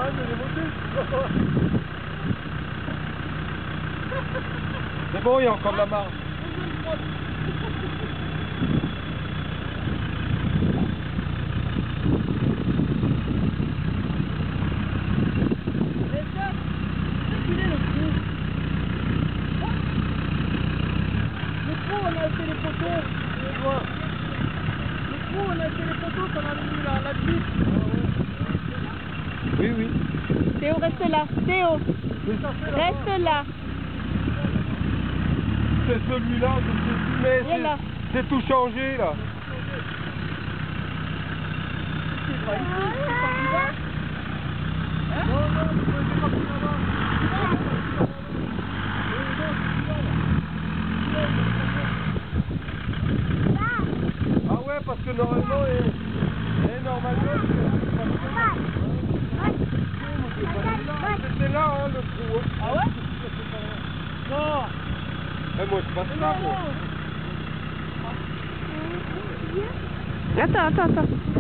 rien de les monter. C'est bon, il y a encore de la marge. On a été les poteaux. Le trou, on a été les poteaux qu'on a mis la suite. Oui, oui. Théo, reste là. Théo, reste là. C'est celui-là, je sais plus, mais c'est tout changé là. C'est pas ici, c'est pas plus bas. Hein? Non, non, c'est pas plus là-bas. Ah ouais, parce que normalement, c'était là, hein, le trou. Hein. Ah ouais? Non. Eh, moi, je passe là, moi. Attends.